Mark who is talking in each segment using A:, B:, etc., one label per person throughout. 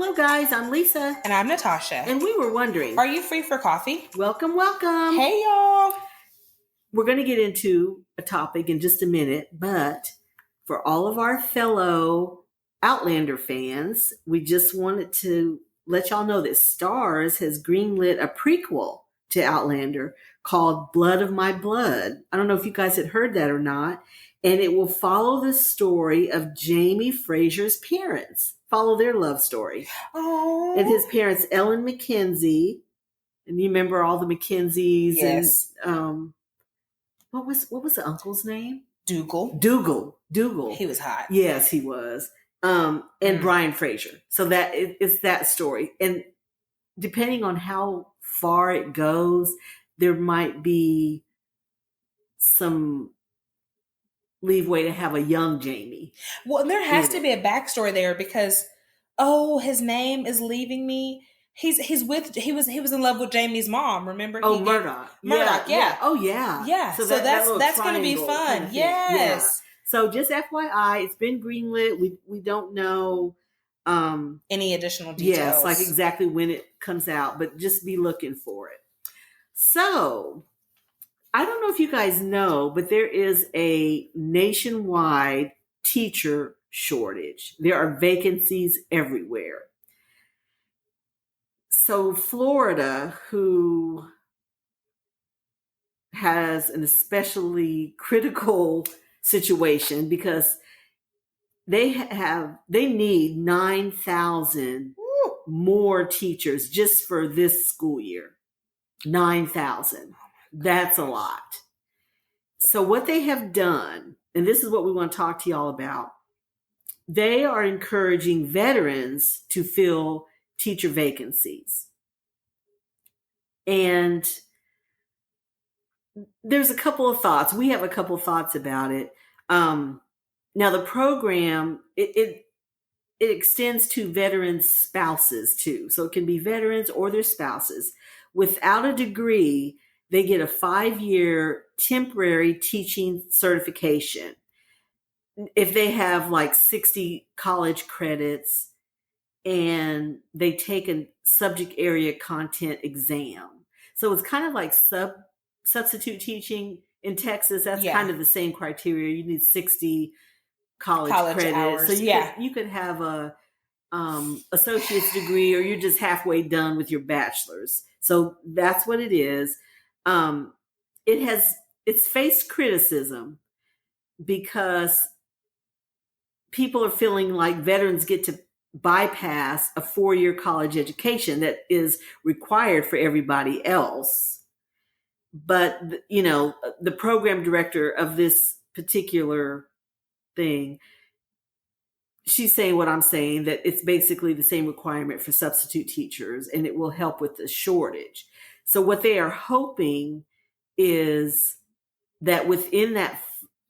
A: Hello, guys. I'm Lisa.
B: And I'm Natasha.
A: And we were wondering,
B: are you free for coffee?
A: Welcome, welcome.
B: Hey, y'all.
A: We're going to get into a topic in just a minute, but for all of our fellow Outlander fans, we just wanted to let y'all know that Starz has greenlit a prequel to Outlander called Blood of My Blood. I don't know if you guys had heard that or not. And it will follow the story of Jamie Fraser's parents. Follow their love story.
B: Oh.
A: And his parents, Ellen McKenzie. And you remember all the McKenzies?
B: Yes.
A: And what was the uncle's name?
B: Dougal.
A: He
B: was hot.
A: Yes, he was. And Brian Fraser. So that it's that story. And depending on how far it goes, there might be some leeway to have a young Jamie.
B: Well, there has to be a backstory there because, his name is leaving me. He was in love with Jamie's mom. Remember?
A: Murdoch.
B: Yeah.
A: Oh yeah.
B: Yeah. So that's going to be fun.
A: Kind of
B: yes.
A: Yeah. So just FYI, it's been greenlit. We don't know
B: any additional details.
A: Yes, like exactly when it comes out, but just be looking for it. So I don't know if you guys know, but there is a nationwide teacher shortage. There are vacancies everywhere. So Florida, who has an especially critical situation because they need 9,000 more teachers just for this school year. 9,000. That's a lot. So what they have done, and this is what we want to talk to y'all about, they are encouraging veterans to fill teacher vacancies. And there's a couple of thoughts. We have a couple of thoughts about it. Now the program, it extends to veterans' spouses too. So it can be veterans or their spouses. Without a degree, they get a 5-year temporary teaching certification. If they have like 60 college credits and they take a subject area content exam. So it's kind of like substitute teaching in Texas. That's kind of the same criteria. You need 60 college credits.
B: Hours.
A: So you could have a associate's degree, or you're just halfway done with your bachelor's. So that's what it is. It's faced criticism because people are feeling like veterans get to bypass a 4-year college education that is required for everybody else. But, the program director of this particular thing, she's saying what I'm saying, that it's basically the same requirement for substitute teachers, and it will help with the shortage. So what they are hoping is that within that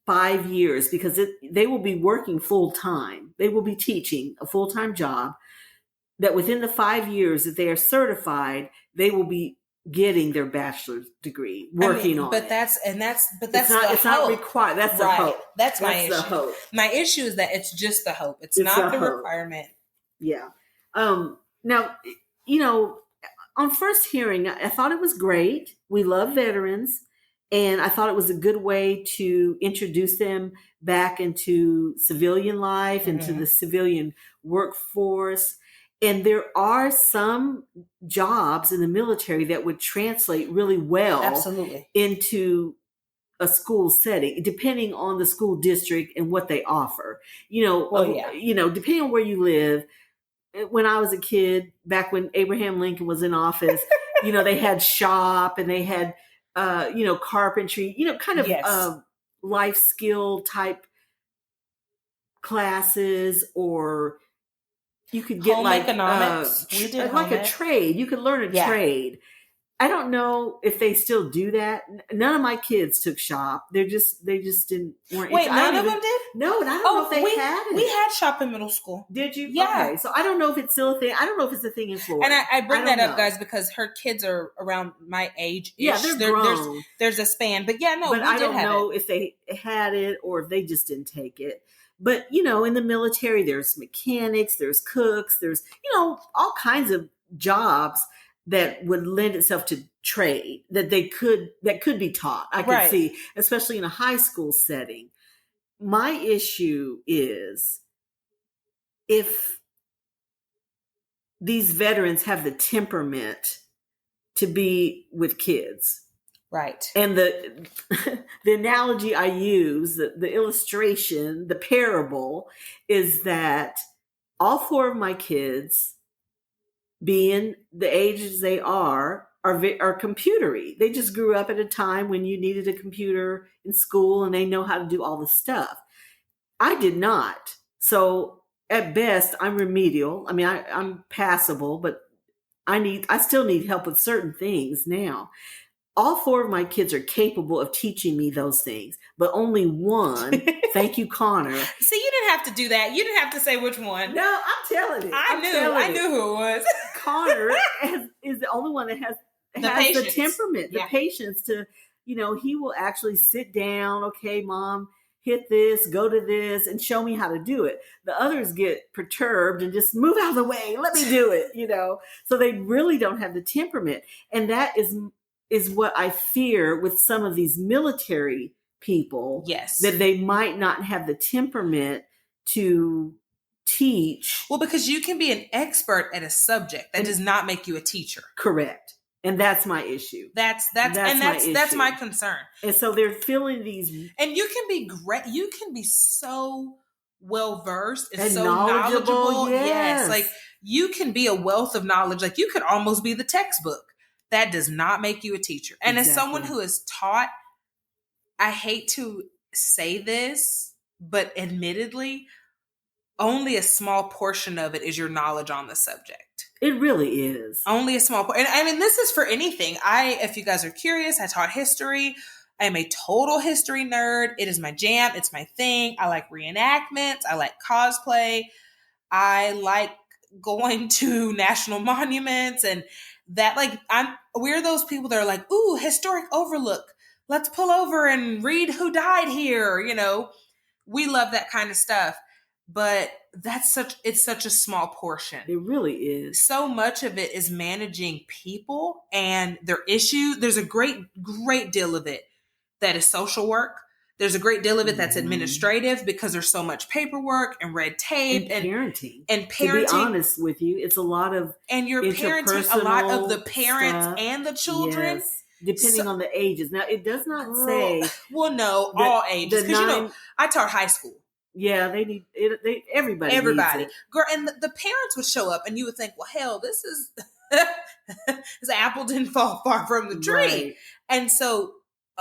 A: 5 years, because they will be working full time, they will be teaching a full-time job, that within the 5 years that they are certified, they will be getting their bachelor's degree, working on it.
B: It's
A: not required. That's the hope.
B: That's my issue.
A: The hope.
B: My issue is that it's just the hope. It's not the requirement.
A: Yeah. Now, on first hearing, I thought it was great. We love veterans, and I thought it was a good way to introduce them back into civilian life, into the civilian workforce. And there are some jobs in the military that would translate really well into a school setting, depending on the school district and what they offer. Depending on where you live. When I was a kid, back when Abraham Lincoln was in office, they had shop and they had, carpentry, kind of life skill type classes, or you could get
B: home economics.
A: A trade. You could learn a trade. I don't know if they still do that. None of my kids took shop. They just didn't.
B: Wait, none of them did?
A: No, and I don't know if they had it.
B: We had shop in middle school.
A: Did you?
B: Yeah.
A: Okay, so I don't know if it's still a thing. I don't know if it's a thing in Florida.
B: And I bring that up, guys, because her kids are around my age.
A: Yeah, they're grown.
B: There's a span, but
A: I don't know if they had it or if they just didn't take it. But, in the military, there's mechanics, there's cooks, there's, all kinds of jobs that would lend itself to trade that could be taught. I could see, especially in a high school setting. My issue is if these veterans have the temperament to be with kids.
B: Right.
A: And the analogy I use, the illustration, the parable is that all 4 of my kids, being the ages they are computery. They just grew up at a time when you needed a computer in school and they know how to do all the stuff. I did not. So at best, I'm remedial. I mean, I'm passable, but I still need help with certain things now. All 4 of my kids are capable of teaching me those things, but only one, thank you, Connor.
B: See, you didn't have to do that. You didn't have to say which one.
A: No, I'm telling it.
B: I knew who it was.
A: Connor is the only one that has the temperament, the patience to, he will actually sit down. Okay, Mom, hit this, go to this, and show me how to do it. The others get perturbed and just move out of the way. Let me do it, So they really don't have the temperament. And that is what I fear with some of these military people.
B: Yes.
A: That they might not have the temperament to teach.
B: Well, because you can be an expert at a subject. That does not make you a teacher.
A: Correct. And that's my issue.
B: That's my concern.
A: And so they're feeling these.
B: And you can be great. You can be so well versed and so
A: knowledgeable.
B: Yes. Like you can be a wealth of knowledge. Like you could almost be the textbook. That does not make you a teacher. And as someone who is taught, I hate to say this, but admittedly, only a small portion of it is your knowledge on the subject.
A: It really is.
B: Only a small portion. And I mean, this is for anything. If you guys are curious, I taught history. I am a total history nerd. It is my jam. It's my thing. I like reenactments. I like cosplay. I like going to national monuments and that, like, we're those people that are like, ooh, historic overlook. Let's pull over and read who died here. We love that kind of stuff, but it's such a small portion.
A: It really is.
B: So much of it is managing people and their issues. There's a great deal of it that is social work. There's a great deal of it that's administrative because there's so much paperwork and red tape
A: and parenting.
B: And
A: parenting. To be honest with you, it's a lot of
B: and you're parenting a lot of the parents stuff. And the children,
A: yes, depending on the ages. Now, it does not say.
B: Well, no, all ages because I taught high school.
A: Yeah, they need it. Everybody needs it.
B: Girl, and the parents would show up, and you would think, well, hell, this is this apple didn't fall far from the tree, right. And so.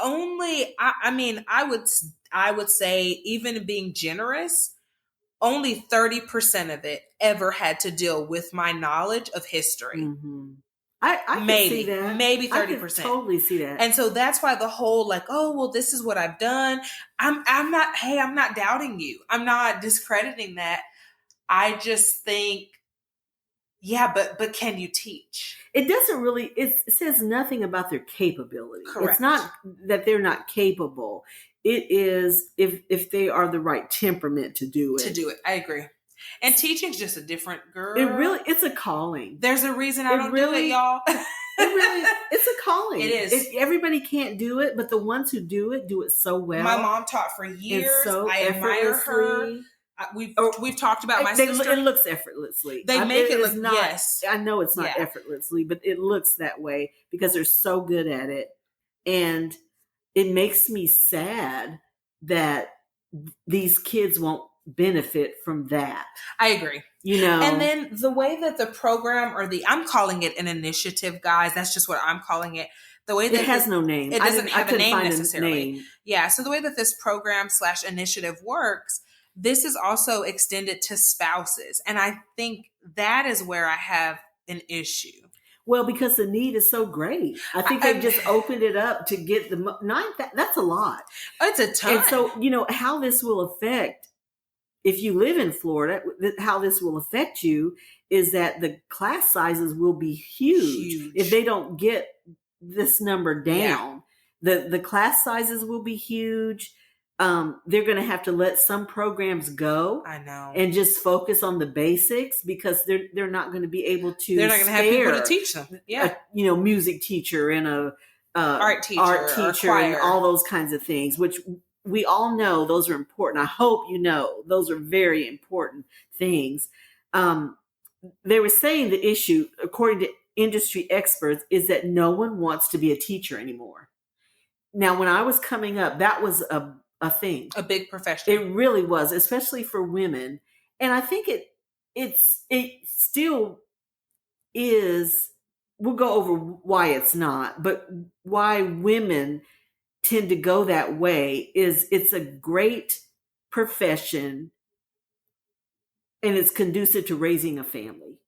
B: I would say, even being generous, only 30% of it ever had to deal with my knowledge of history.
A: Mm-hmm. I can see that.
B: Maybe 30%.
A: I can totally see that.
B: And so that's why the whole like, oh, well, this is what I've done. I'm not doubting you. I'm not discrediting that. I just think, yeah, but can you teach?
A: It doesn't really, it says nothing about their capability.
B: Correct.
A: It's not that they're not capable. It is if they are the right temperament to do it.
B: I agree. And teaching's just a different girl.
A: It's a calling.
B: There's a reason I don't do it, y'all.
A: It's a calling.
B: It is.
A: Everybody can't do it, but the ones who do it so well.
B: My mom taught for years.
A: So
B: I admire her. We've talked about my sister.
A: It looks effortlessly.
B: They make it look
A: not.
B: Yes.
A: I know it's not effortlessly, but it looks that way because they're so good at it, and it makes me sad that these kids won't benefit from that.
B: I agree. And then the way that the program I'm calling it an initiative, guys. That's just what I'm calling it. The way that
A: it has no name.
B: It doesn't have a name necessarily.
A: Name.
B: Yeah. So the way that this program / initiative works. This is also extended to spouses. And I think that is where I have an issue.
A: Well, because the need is so great. I think they've just opened it up to get that's a lot.
B: It's a ton.
A: And so, how this will affect, if you live in Florida, how this will affect you is that the class sizes will be huge. If they don't get this number down. The class sizes will be huge. they're going to have to let some programs go.
B: I know.
A: And just focus on the basics, because they're not going to be able to.
B: They're not going to have people to teach them. Yeah,
A: music teacher and a
B: art teacher,
A: and all those kinds of things, which we all know those are important. I hope you know those are very important things. They were saying the issue, according to industry experts, is that no one wants to be a teacher anymore. Now, when I was coming up, that was a thing,
B: a big profession.
A: It really was, especially for women. And I think it still is. We'll go over why it's not, but why women tend to go that way is it's a great profession, and it's conducive to raising a family.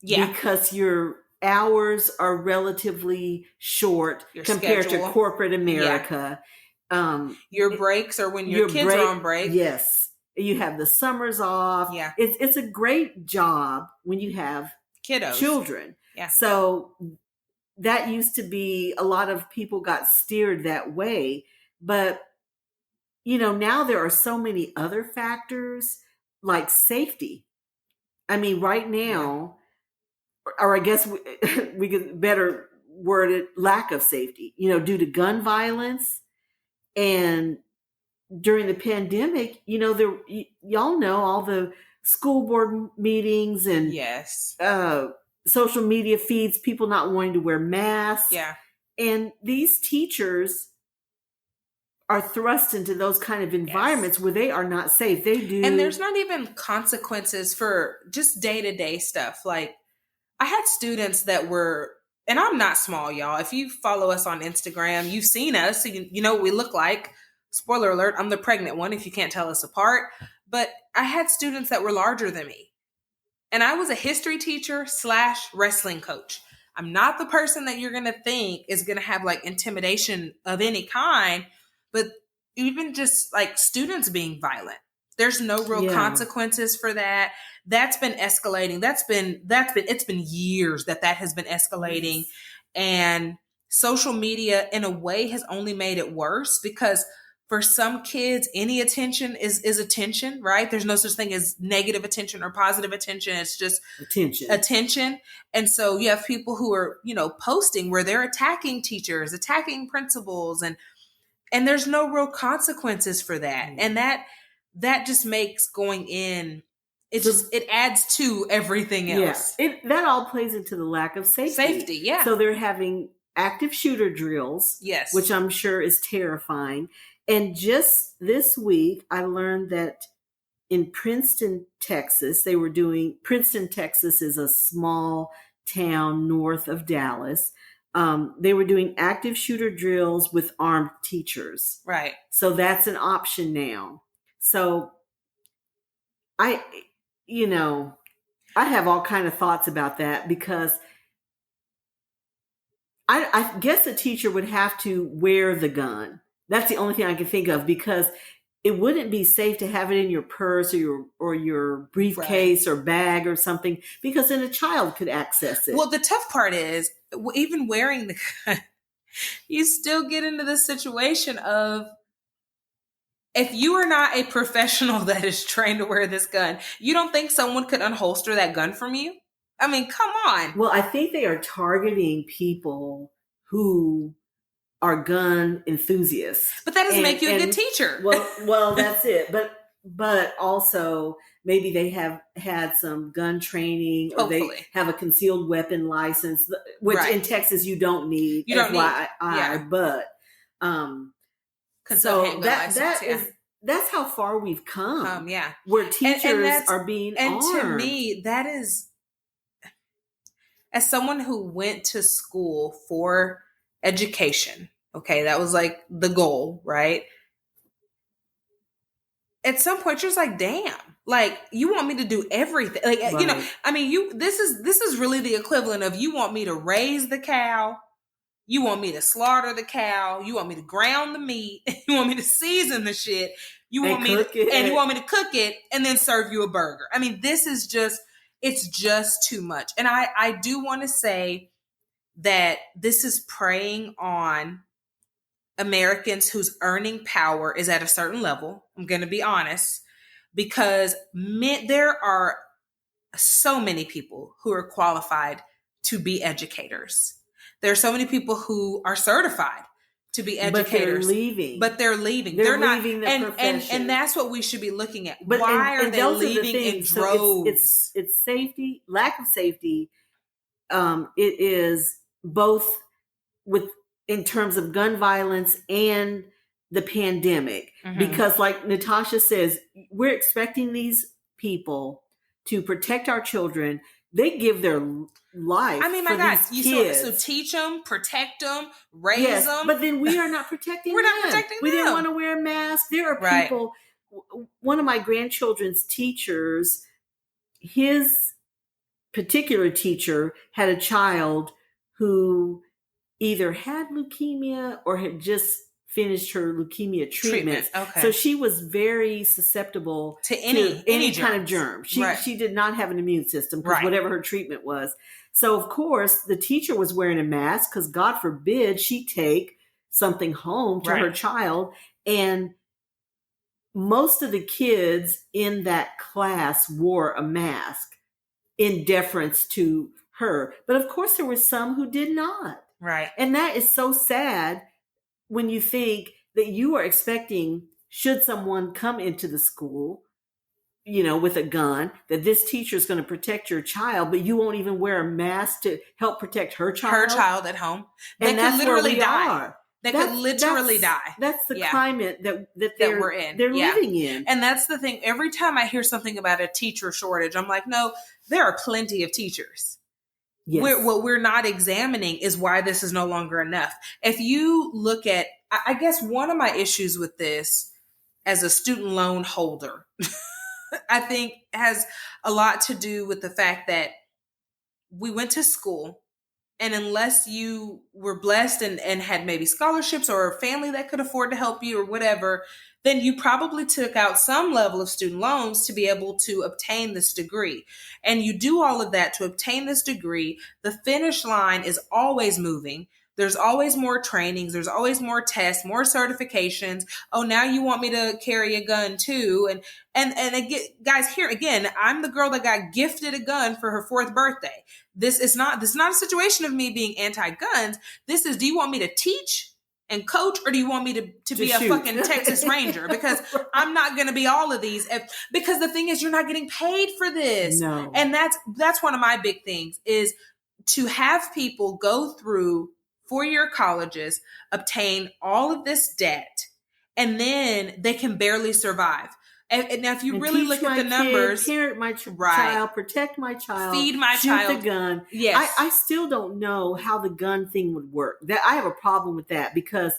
B: Yeah.
A: Because your hours are relatively short compared to corporate America.
B: Yeah. Your breaks are when your kids are on break.
A: Yes. You have the summers off.
B: Yeah.
A: It's a great job when you have
B: kiddos,
A: children.
B: Yeah.
A: So that used to be, a lot of people got steered that way. But, now there are so many other factors like safety. I mean, right now, or I guess we could better word it, lack of safety, due to gun violence. And during the pandemic, y'all know all the school board meetings and
B: yes,
A: social media feeds, people not wanting to wear masks.
B: Yeah.
A: And these teachers are thrust into those kind of environments where they are not safe. They do.
B: And there's not even consequences for just day-to-day stuff. Like, I had students that were, and I'm not small, y'all. If you follow us on Instagram, you've seen us. So you know what we look like. Spoiler alert, I'm the pregnant one if you can't tell us apart. But I had students that were larger than me. And I was a history teacher / wrestling coach. I'm not the person that you're going to think is going to have like intimidation of any kind. But even just like students being violent, there's no real consequences for that. That's been escalating. It's been years that has been escalating. Yes. And social media in a way has only made it worse, because for some kids, any attention is attention, right? There's no such thing as negative attention or positive attention. It's just attention. And so you have people who are, posting where they're attacking teachers, attacking principals, and there's no real consequences for that. Mm-hmm. And that just makes going in, it adds to everything else.
A: Yeah. That all plays into the lack of safety.
B: Yeah.
A: So they're having active shooter drills,
B: yes,
A: which I'm sure is terrifying. And just this week, I learned that in Princeton, Texas, Princeton, Texas is a small town north of Dallas. They were doing active shooter drills with armed teachers.
B: Right.
A: So that's an option now. So I have all kind of thoughts about that, because I guess a teacher would have to wear the gun. That's the only thing I can think of, because it wouldn't be safe to have it in your purse or your briefcase, right, or bag or something, because then a child could access it.
B: Well, the tough part is, even wearing the gun, you still get into this situation of, if you are not a professional that is trained to wear this gun, you don't think someone could unholster that gun from you? I mean, come on.
A: Well, I think they are targeting people who are gun enthusiasts.
B: But that doesn't make you a good teacher.
A: Well, that's it. But also maybe they have had some gun training, or
B: hopefully
A: they have a concealed weapon license, which in Texas you don't need.
B: You don't need.
A: But so that's how far we've come. Where teachers are being armed.
B: And to me, that is, as someone who went to school for education, okay, that was like the goal, right? At some point, you're just like, damn, like, you want me to do everything, like, right. I mean, this is really the equivalent of, you want me to raise the cow, you want me to slaughter the cow, you want me to ground the meat, you want me to season the shit, you want me to cook it and then serve you a burger. I mean, it's just too much. And I do want to say that this is preying on Americans whose earning power is at a certain level. I'm going to be honest, because there are so many people who are qualified to be educators. There are so many people who are certified to be educators, but they're leaving. They're not
A: leaving the
B: and
A: profession.
B: and that's what we should be looking at.
A: But
B: why are they
A: those
B: leaving
A: are the
B: in droves?
A: So it's safety, lack of safety. It is both in terms of gun violence and the pandemic, because like Natasha says, we're expecting these people to protect our children. They give their life.
B: I mean, my God, so teach them, protect them, raise them.
A: But then we are not protecting
B: We're
A: them.
B: not protecting
A: we
B: them.
A: didn't want to wear a mask. There are people, one of my grandchildren's teachers, his particular teacher had a child who either had leukemia or had just finished her leukemia treatment.
B: Okay.
A: So she was very susceptible
B: to any
A: kind of germ. She did not have an immune system because whatever her treatment was. So of course the teacher was wearing a mask because God forbid she take something home to her child. And most of the kids in that class wore a mask in deference to her. But of course there were some who did not.
B: Right.
A: And that is so sad when you think that you are expecting, should someone come into the school, with a gun, that this teacher is going to protect your child, but you won't even wear a mask to help protect her child.
B: Her child at home. They
A: and
B: could
A: that's
B: literally
A: where we
B: die.
A: Are.
B: They could literally die.
A: That's the climate that we're in. They're living in.
B: And that's the thing. Every time I hear something about a teacher shortage, I'm like, no, there are plenty of teachers. Yes. What we're not examining is why this is no longer enough. If you look at, I guess one of my issues with this as a student loan holder, I think has a lot to do with the fact that we went to school, and unless you were blessed and had maybe scholarships or a family that could afford to help you or whatever, then you probably took out some level of student loans to be able to obtain this degree. And you do all of that to obtain this degree. The finish line is always moving. There's always more trainings. There's always more tests, more certifications. Oh, now you want me to carry a gun too. And again, guys, here again, I'm the girl that got gifted a gun for her 4th birthday. This is not a situation of me being anti-guns. This is, do you want me to teach and coach, or do you want me to be a fucking Texas Ranger? Because I'm not going to be all of these. Because the thing is, you're not getting paid for this.
A: No.
B: And that's one of my big things, is to have people go through 4-year colleges, obtain all of this debt, and then they can barely survive. And now, if you really look at the numbers,
A: parent my child, protect my child,
B: feed my
A: shoot
B: child,
A: the gun.
B: Yes,
A: I still don't know how the gun thing would work. That I have a problem with that, because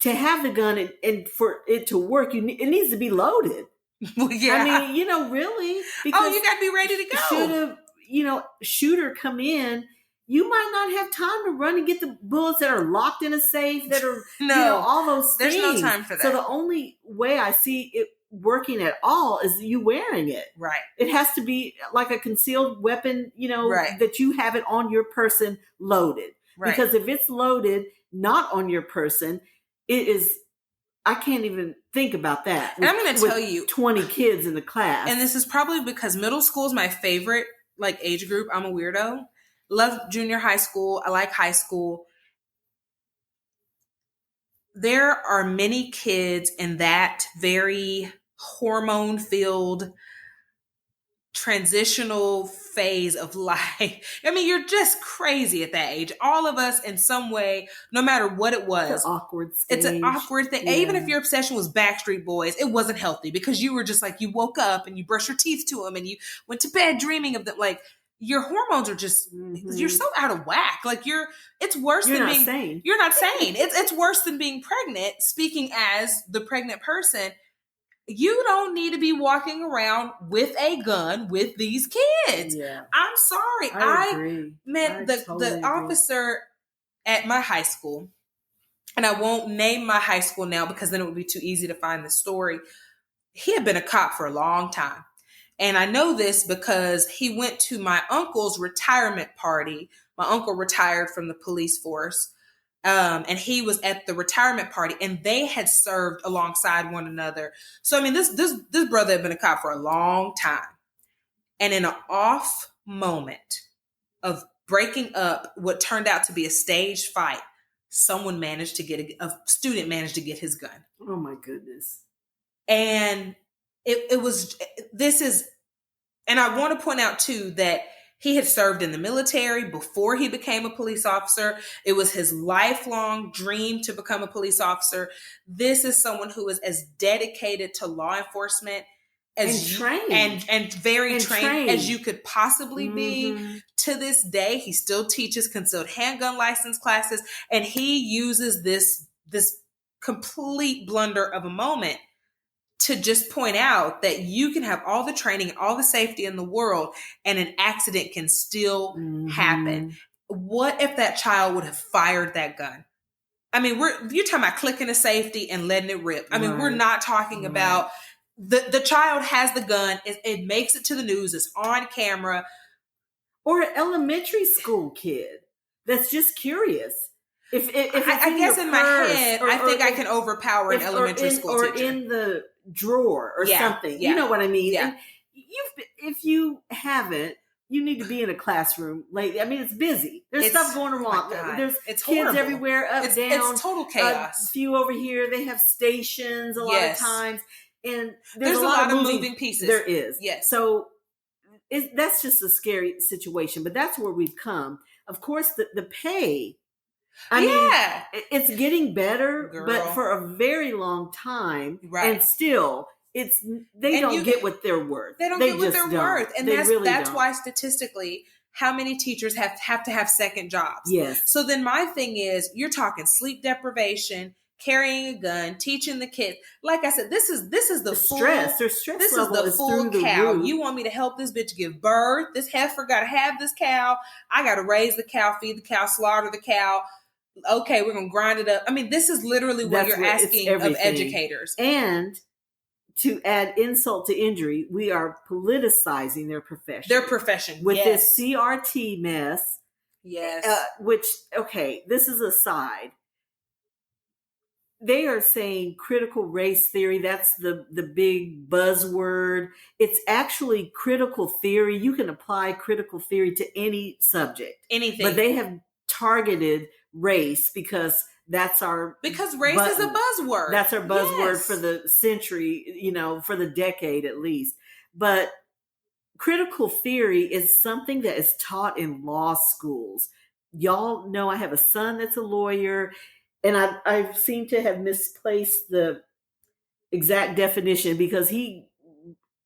A: to have the gun and for it to work, it needs to be loaded.
B: Well, yeah.
A: I mean, really? Because
B: you got to be ready to go.
A: Should a shooter come in, you might not have time to run and get the bullets that are locked in a safe, that are, all those things.
B: There's no time for that.
A: So the only way I see it working at all is you wearing it.
B: Right.
A: It has to be like a concealed weapon, that you have it on your person loaded. Right. Because if it's loaded, not on your person, it is, I can't even think about that.
B: And I'm going to tell you,
A: 20 kids in the class.
B: And this is probably because middle school is my favorite, age group. I'm a weirdo. Love junior high school. I like high school. There are many kids in that very hormone-filled transitional phase of life. I mean, you're just crazy at that age. All of us in some way, no matter what it was.
A: It's an awkward stage.
B: It's an awkward thing. Yeah. Even if your obsession was Backstreet Boys, it wasn't healthy, because you were just you woke up and you brushed your teeth to them and you went to bed dreaming of them. Your hormones are just, you're so out of whack. It's worse than being
A: sane.
B: You're not sane. It's worse than being pregnant. Speaking as the pregnant person, you don't need to be walking around with a gun with these kids.
A: Yeah.
B: I'm sorry.
A: I agree.
B: Man, the officer at my high school, and I won't name my high school now because then it would be too easy to find the story. He had been a cop for a long time. And I know this because he went to my uncle's retirement party. My uncle retired from the police force And he was at the retirement party, and they had served alongside one another. So, I mean, this brother had been a cop for a long time. And in an off moment of breaking up what turned out to be a staged fight, someone managed to get a student managed to get his gun.
A: Oh my goodness.
B: And and I want to point out too that he had served in the military before he became a police officer. It was his lifelong dream to become a police officer. This is someone who is as dedicated to law enforcement as
A: trained
B: and very trained as you could possibly be. To this day, he still teaches concealed handgun license classes, and he uses this complete blunder of a moment to just point out that you can have all the training and all the safety in the world, and an accident can still happen. What if that child would have fired that gun? I mean, you're talking about clicking a safety and letting it rip. I mean, we're not talking about the child has the gun. It makes it to the news. It's on camera.
A: Or an elementary school kid that's just curious. If
B: I guess in my head, I think I can overpower an elementary school teacher.
A: Or in the drawer or something. Yeah. You know what I mean?
B: Yeah.
A: And if you haven't, you need to be in a classroom lately. I mean, it's busy. There's stuff going wrong. There's kids horrible. Everywhere, down.
B: It's total chaos.
A: A few over here. They have stations a lot of times. And there's a
B: lot of moving pieces.
A: There is.
B: Yes.
A: So that's just a scary situation. But that's where we've come. Of course, the pay... I mean, it's getting better, but for a very long time, and still, they don't get what they're worth.
B: They don't get what they're worth, and that's why statistically, how many teachers have to have second jobs?
A: Yes.
B: So then my thing is, you're talking sleep deprivation, carrying a gun, teaching the kids. Like I said, this is the full
A: stress. Their stress
B: this
A: level
B: is the full
A: through
B: cow.
A: the roof.
B: You want me to help this bitch give birth? This heifer got to have this cow. I got to raise the cow, feed the cow, slaughter the cow. Okay, we're going to grind it up. I mean, this is literally what you're asking of educators.
A: And to add insult to injury, we are politicizing their profession. With this CRT mess.
B: Yes.
A: Which, okay, this is a side. They are saying critical race theory. That's the big buzzword. It's actually critical theory. You can apply critical theory to any subject.
B: Anything.
A: But they have targeted race because race is a buzzword. That's our buzzword for the century, for the decade at least. But critical theory is something that is taught in law schools. Y'all know I have a son that's a lawyer, and I seem to have misplaced the exact definition because he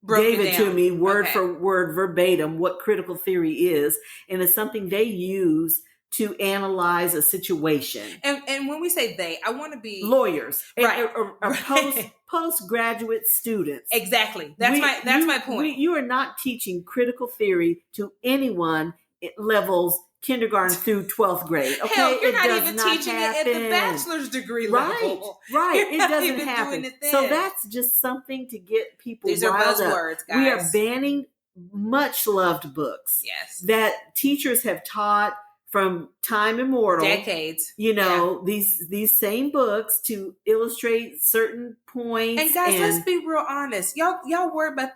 A: gave it to me word for word, verbatim, what critical theory is. And it's something they use to analyze a situation.
B: And when we say they, I want to be
A: lawyers,
B: right?
A: Or postgraduate students.
B: Exactly. That's my point.
A: You are not teaching critical theory to anyone at levels kindergarten through 12th grade. Okay,
B: hell, you're not even teaching it at the bachelor's degree level.
A: Right. It doesn't happen. So that's just something to get people.
B: These are buzzwords, guys.
A: We are banning much loved books.
B: Yes,
A: that teachers have taught from time immemorial,
B: decades.
A: These same books to illustrate certain points.
B: And guys, let's be real honest. Y'all worry about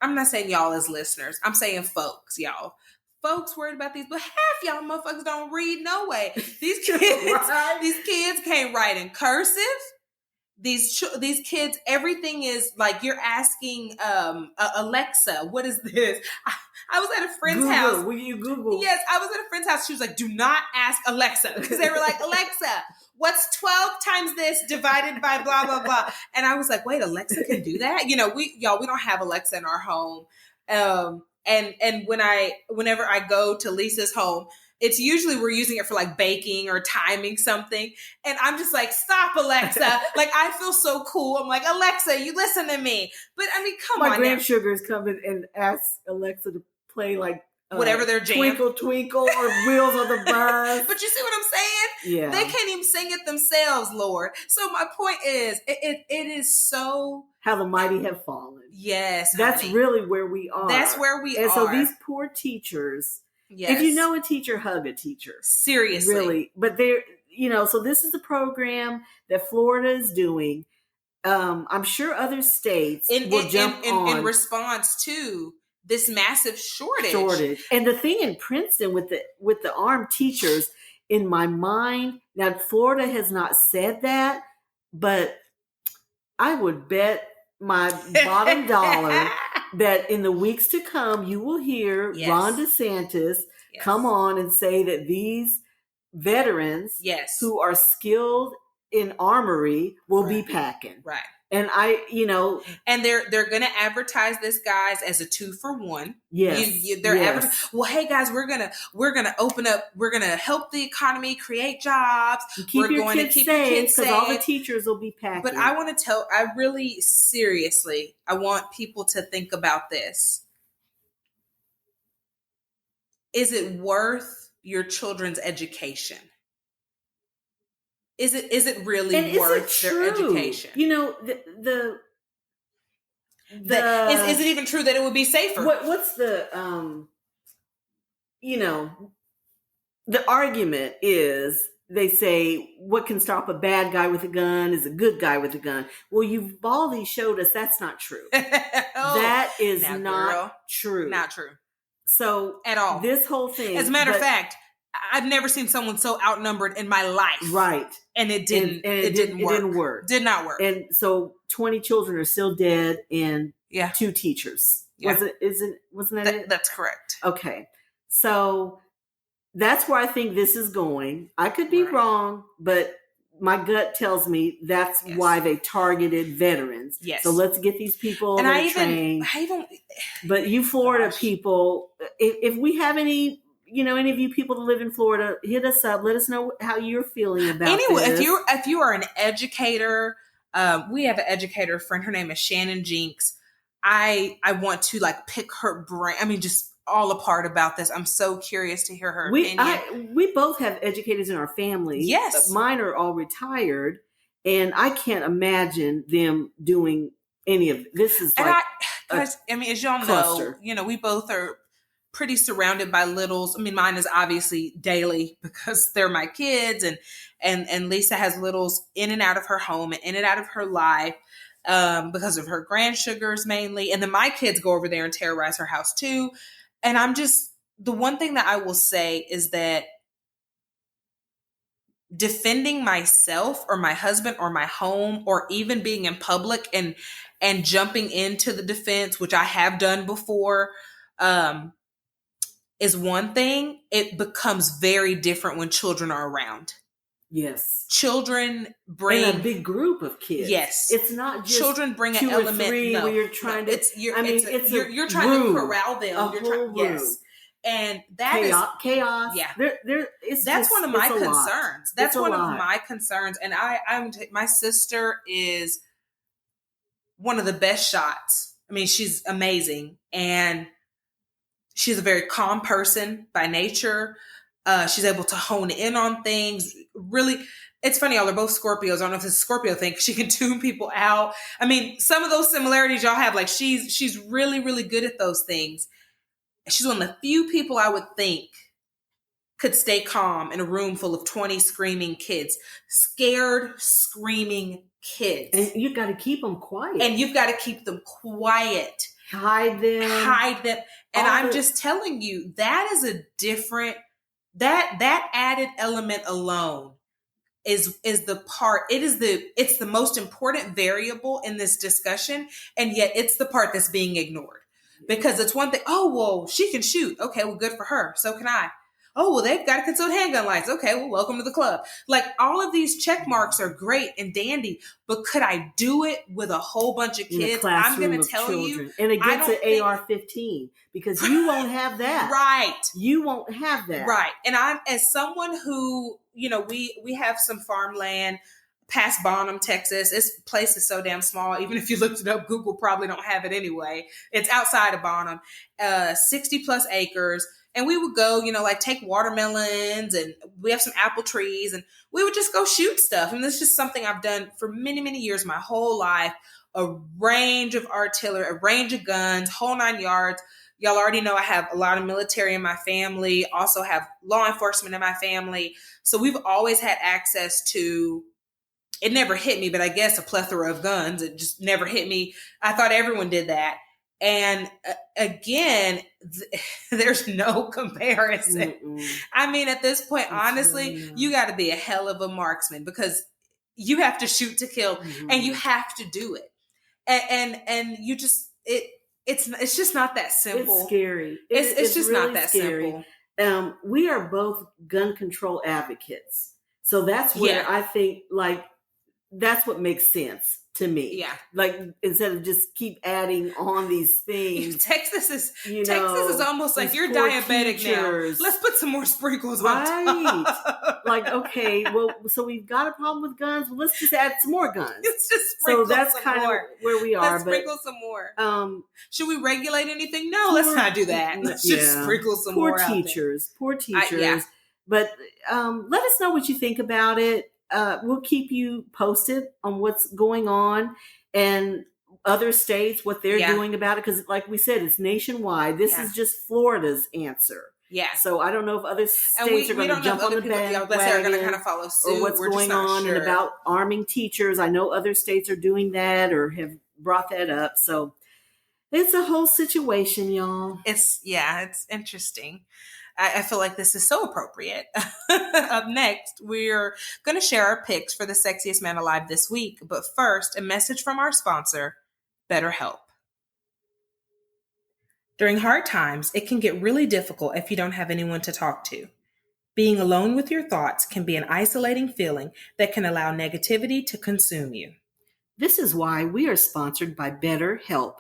B: I'm not saying y'all as listeners. I'm saying folks, y'all. Folks worried about these, but half y'all motherfuckers don't read no way. These kids can't write in cursive. These kids, everything is like you're asking Alexa, what is this? I was at a friend's house.
A: Will you Google?
B: Yes, I was at a friend's house. She was like, do not ask Alexa. Because they were like, Alexa, what's 12 times this divided by blah, blah, blah. And I was like, wait, Alexa can do that? We don't have Alexa in our home. And whenever I go to Lisa's home, it's usually we're using it for like baking or timing something. And I'm just like, stop, Alexa. Like, I feel so cool. I'm like, Alexa, you listen to me. But I mean, come on.
A: My grandsugars come in and ask Alexa to play like
B: whatever their jam.
A: Twinkle, Twinkle or Wheels on the Bus.
B: But you see what I'm saying?
A: Yeah.
B: They can't even sing it themselves, Lord. So my point is, it is so...
A: How the mighty have fallen.
B: Yes,
A: That's really where we are.
B: That's where we are.
A: And so these poor teachers...
B: Yes.
A: If you know a teacher, hug a teacher.
B: Seriously.
A: Really. But so this is a program that Florida is doing. I'm sure other states will jump on
B: in response to this massive shortage.
A: And the thing in Princeton with the armed teachers, in my mind, now Florida has not said that, but I would bet my bottom dollar that in the weeks to come, you will hear Ron DeSantis come on and say that these veterans who are skilled in armory will be packing.
B: Right.
A: And
B: and they're going to advertise this, guys, as a 2-for-1.
A: Yes.
B: They're well, hey guys, we're going to open up, we're going to help the economy, create jobs.
A: We're going to keep your kids safe because all the teachers will be packing.
B: But I want to I really seriously, I want people to think about this. Is it worth your children's education? Is it really worth their education?
A: The
B: is it even true that it would be safer?
A: What's the the argument is, they say what can stop a bad guy with a gun is a good guy with a gun. Well, you've already showed us that's not true. That is not true.
B: Not true.
A: So
B: at all.
A: This whole thing.
B: As a matter of fact, I've never seen someone so outnumbered in my life.
A: Right.
B: And it didn't work.
A: It didn't work.
B: Did not work.
A: And so 20 children are still dead and 2 teachers.
B: Yeah.
A: Wasn't that it?
B: That's correct.
A: Okay. So that's where I think this is going. I could be wrong, but my gut tells me that's why they targeted veterans.
B: Yes.
A: So let's get these people trained. But you Florida people, if we have any of you people that live in Florida, hit us up. Let us know how you're feeling about this.
B: If you are an educator, we have an educator friend. Her name is Shannon Jinks. I want to pick her brain. I mean, just all apart about this. I'm so curious to hear her opinion.
A: We both have educators in our family.
B: Yes.
A: Mine are all retired, and I can't imagine them doing any of this. Is
B: as y'all know, we both are pretty surrounded by littles. I mean, mine is obviously daily because they're my kids, and Lisa has littles in and out of her home and in and out of her life because of her grand sugars mainly. And then my kids go over there and terrorize her house too. And the one thing that I will say is that defending myself or my husband or my home or even being in public and jumping into the defense, which I have done before, is one thing. It becomes very different when children are around.
A: Yes.
B: Children bring
A: a big group of kids.
B: Yes.
A: It's not just
B: children bring
A: an
B: element
A: where you're trying to
B: you're trying to corral them.
A: Yes.
B: And that is
A: chaos.
B: Yeah.
A: That's
B: one of my concerns. That's one of my concerns. And my sister is one of the best shots. I mean, she's amazing. And she's a very calm person by nature. She's able to hone in on things. Really, it's funny, y'all are both Scorpios. I don't know if it's a Scorpio thing. She can tune people out. I mean, some of those similarities y'all have, she's really, really good at those things. She's one of the few people I would think could stay calm in a room full of 20 screaming kids. Scared, screaming kids.
A: And you've got to keep them quiet.
B: And you've got to keep them quiet.
A: Hide them.
B: And I'm just telling you, that is a different... That added element alone is the part. It's the most important variable in this discussion, and yet it's the part that's being ignored. Because it's one thing, oh, well, she can shoot. Okay, well, good for her. So can I. Oh, well, they've got a concealed handgun license. Okay, well, welcome to the club. All of these check marks are great and dandy, but could I do it with a whole bunch of kids? I'm going to tell you.
A: And against an AR-15, because you won't have that.
B: Right.
A: You won't have that.
B: Right. And I'm, as someone who, we have some farmland past Bonham, Texas. This place is so damn small. Even if you looked it up, Google probably don't have it anyway. It's outside of Bonham, 60 plus acres. And we would go, take watermelons, and we have some apple trees, and we would just go shoot stuff. And this is just something I've done for many, many years, my whole life. A range of artillery, a range of guns, whole 9 yards. Y'all already know I have a lot of military in my family, also have law enforcement in my family. So we've always had access to, it never hit me, but I guess a plethora of guns. It just never hit me. I thought everyone did that. And again, there's no comparison. I mean, at this point, honestly, you got to be a hell of a marksman because you have to shoot to kill and you have to do it. And you just, it's just not that simple.
A: It's scary.
B: It's just really not that
A: scary.
B: simple.
A: We are both gun control advocates. So that's where I think, like, that's what makes sense to me.
B: Yeah.
A: Like, instead of just keep adding on these things.
B: Texas is almost like you're diabetic now. Let's put some more sprinkles on top.
A: Like, okay, well, so we've got a problem with guns. Well, let's just add some more guns.
B: Let's just sprinkle some more. So that's kind of
A: where we are.
B: Let's sprinkle some more. Should we regulate anything? No, let's not do that. Let's just sprinkle some more. Poor
A: teachers. But let us know what you think about it. We'll keep you posted on what's going on and other states, what they're doing about it. Because like we said, it's nationwide. This is just Florida's answer.
B: Yeah.
A: So I don't know if other states are going to jump on the bandwagon.
B: They're going to kind of follow suit.
A: Or what's going on and about arming teachers. I know other states are doing that or have brought that up. So it's a whole situation, y'all.
B: It's interesting. I feel like this is so appropriate. Up next, we're going to share our picks for the sexiest man alive this week. But first, a message from our sponsor, BetterHelp. During hard times, it can get really difficult if you don't have anyone to talk to. Being alone with your thoughts can be an isolating feeling that can allow negativity to consume you.
A: This is why we are sponsored by BetterHelp.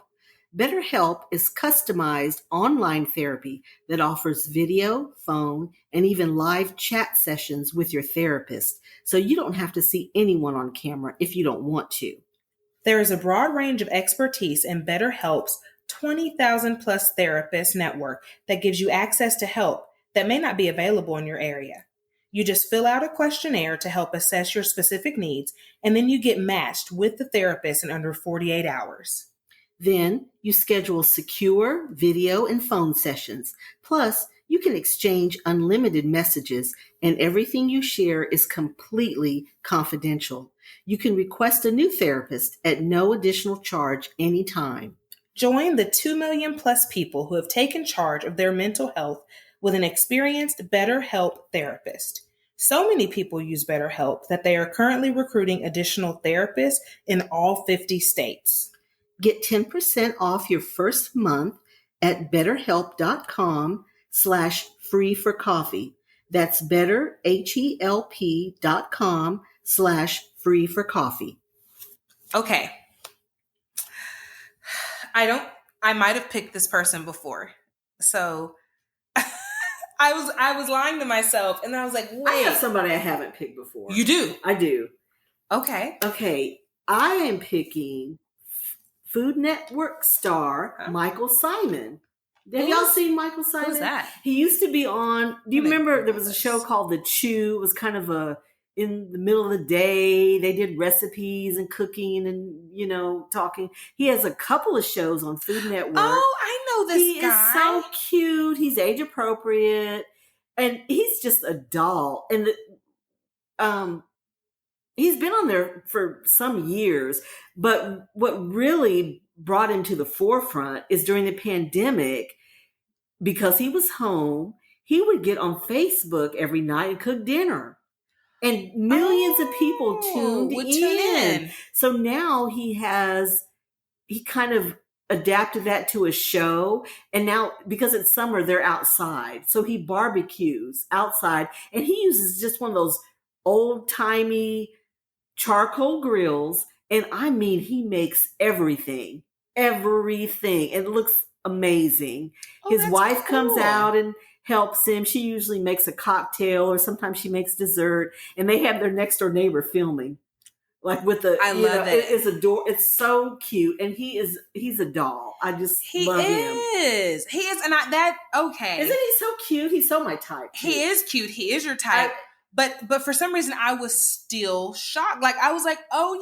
A: BetterHelp is customized online therapy that offers video, phone, and even live chat sessions with your therapist, so you don't have to see anyone on camera if you don't want to.
B: There is a broad range of expertise in BetterHelp's 20,000 plus therapist network that gives you access to help that may not be available in your area. You just fill out a questionnaire to help assess your specific needs, and then you get matched with the therapist in under 48 hours.
A: Then you schedule secure video and phone sessions. Plus, you can exchange unlimited messages, and everything you share is completely confidential. You can request a new therapist at no additional charge anytime.
B: Join the 2 million plus people who have taken charge of their mental health with an experienced BetterHelp therapist. So many people use BetterHelp that they are currently recruiting additional therapists in all 50 states.
A: Get 10% off your first month at betterhelp.com/free-for-coffee. That's betterhelp.com/free-for-coffee.
B: Okay. I might have picked this person before. So I was lying to myself and I was like, wait.
A: I have somebody I haven't picked before.
B: You do?
A: I do.
B: Okay.
A: I am picking Food Network star Michael Simon. Have y'all seen Michael Simon?
B: Who's that?
A: He used to be on, do you remember there was a show called The Chew? It was kind of in the middle of the day. They did recipes and cooking and, talking. He has a couple of shows on Food Network.
B: Oh, I know this guy.
A: He is so cute. He's age appropriate. And he's just a doll. And he's been on there for some years, but what really brought him to the forefront is during the pandemic, because he was home, he would get on Facebook every night and cook dinner. And millions of people tuned in. So now he kind of adapted that to a show. And now, because it's summer, they're outside. So he barbecues outside. And he uses just one of those old-timey charcoal grills, and I mean, he makes everything. It looks amazing. His wife comes out and helps him. She usually makes a cocktail, or sometimes she makes dessert, and they have their next door neighbor filming, like with the. I love it. It's so cute, and he's a doll. I just love him.
B: He is, and okay.
A: Isn't he so cute? He's so my type.
B: He is cute. He is your type. But for some reason, I was still shocked. Like, I was like, oh,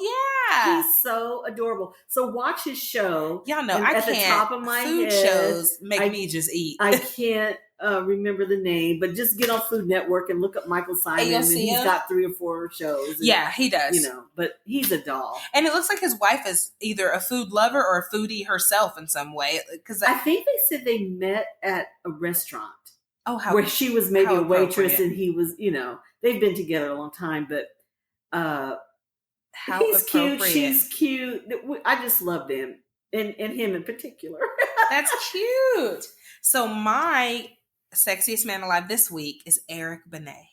B: yeah.
A: He's so adorable. So watch his show.
B: Y'all know,
A: And
B: I
A: at
B: can't.
A: the top of my
B: food
A: head,
B: shows make me just eat.
A: I can't remember the name, but just get on Food Network and look up Michael Simon.
B: you'll
A: And
B: see
A: he's
B: him?
A: got 3 or 4 shows. And,
B: Yeah, he does.
A: You know, but he's a doll.
B: And it looks like his wife is either a food lover or a foodie herself in some way. Because
A: I think they said they met at a restaurant.
B: Oh, how
A: where she was maybe
B: how
A: a waitress
B: appropriate.
A: and he was, you know, they've been together a long time, but
B: how
A: he's cute.
B: appropriate.
A: She's cute. I just love them and him in particular.
B: That's cute. So my sexiest man alive this week is Eric Benet.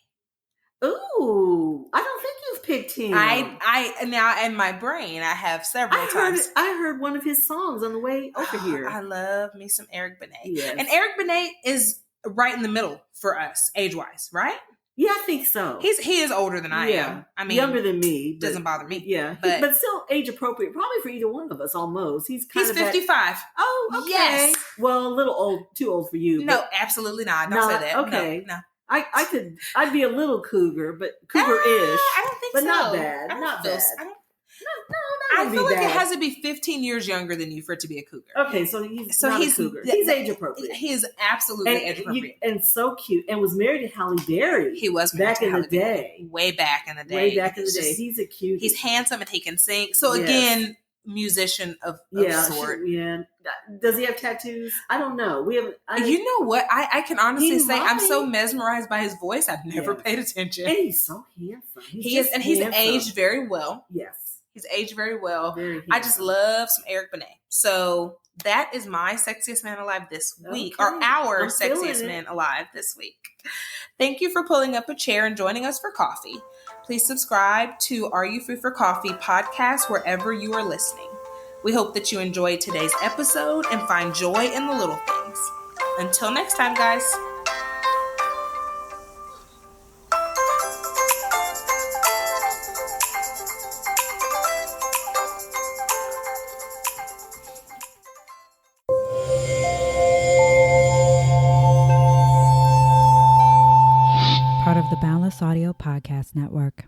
A: Ooh, I don't think you've picked him.
B: I now in my brain I have several times.
A: I heard one of his songs on the way over here.
B: I love me some Eric Benet.
A: Yes.
B: And Eric Benet is right in the middle for us age-wise, right?
A: Yeah, I think so.
B: He is older than I am. I mean,
A: younger than me.
B: Doesn't bother me.
A: Yeah, but still age appropriate, probably for either one of us. Almost. He's
B: 55.
A: Oh, okay.
B: Yes.
A: Well, a little old, too old for you.
B: No, absolutely not. Don't say that.
A: Okay.
B: No.
A: I'd be a little cougar, but cougar-ish.
B: I don't think
A: but
B: so.
A: not bad.
B: I don't
A: Not
B: feel,
A: bad.
B: I feel like it has to be 15 years younger than you for it to be a cougar.
A: Okay, so he's not a cougar. He's age appropriate.
B: He is absolutely age appropriate.
A: And so cute. And was married to Halle Berry.
B: He was married
A: back in the day.
B: Way back in the day.
A: Way back in the day. He's a cutie.
B: He's handsome and he can sing. So again, musician of sort.
A: Yeah. Does he have tattoos? I don't know.
B: You know what? I can honestly say
A: might.
B: I'm so mesmerized by his voice. I've never paid attention.
A: And he's so handsome.
B: He's aged very well.
A: Yes.
B: He's aged very well.
A: Very
B: I just love some Eric Benet. So that is my sexiest man alive this week, or our sexiest man alive this week. Thank you for pulling up a chair and joining us for coffee. Please subscribe to Are You Free for Coffee podcast wherever you are listening. We hope that you enjoyed today's episode and find joy in the little things. Until next time, guys.
C: Part of the Boundless Audio Podcast Network.